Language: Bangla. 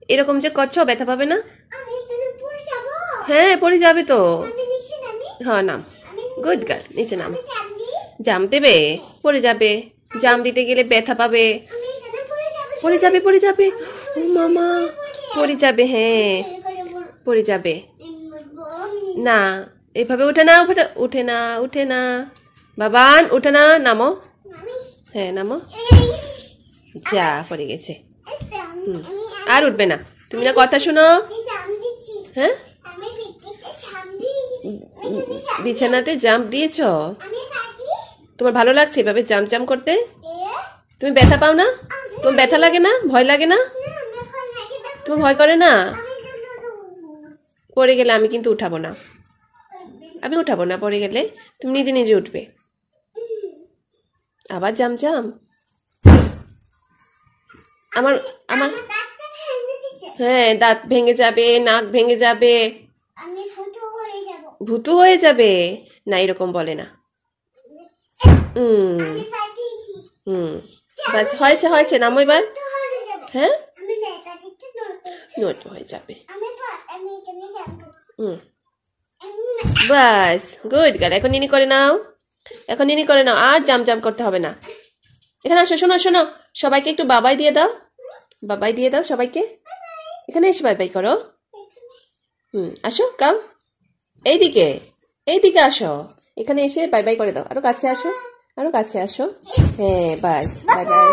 এরকম যে করছো ব্যথা পাবে না? হ্যাঁ পড়ে যাবে তো। হ্যাঁ নাম। গুড গার্ল, নিচে নাম। জাম দেবে? পড়ে যাবে। জাম দিতে গেলে ব্যথা পাবে। পড়ে যাবে পড়ে যাবে। ও মামা, পড়ে যাবে। হ্যাঁ পড়ে যাবে। না এভাবে উঠে না, উঠে না, উঠে না বাবান, উঠে না, নামো। হ্যাঁ নামো। যা পড়ে গেছে। আর উঠবে না। তুমি না কথা শোনো। হ্যাঁ বিছানাতে জাম্প দিয়েছ? তোমার ভালো লাগছে এভাবে জাম্প জাম্প করতে? তুমি ব্যথা পাও না? তোমার ব্যথা লাগে না? ভয় লাগে না? তোমার ভয় করে না? পড়ে গেলে আমি কিন্তু উঠাবো না। আমি উঠাবো না পড়ে গেলে। তুমি নিজে নিজে উঠবে। আবার জাম জাম। আমার আমার হ্যাঁ দাঁত ভেঙে যাবে, নাক ভেঙে যাবে, ভূতু হয়ে যাবে। না এরকম বলে না। বাস হয়েছে হয়েছে, নামো এবার। হ্যাঁ নোট হয়ে যাবে। বাস গুড গার্ল। এখন নিনি করে নাও, এখন নিনি করে নাও। আর জাম জাম করতে হবে না। এখানে আসো, শোনো শোনো, সবাইকে একটু বাবাই দিয়ে দাও, বাবাই দিয়ে দাও সবাইকে। এখানে এসে বাই বাই করো। আসো কাম, এইদিকে, এইদিকে আসো। এখানে এসে বাই বাই করে দাও। আরো কাছে আসো, আরো কাছে আসো। হ্যাঁ বাস বাই বাই।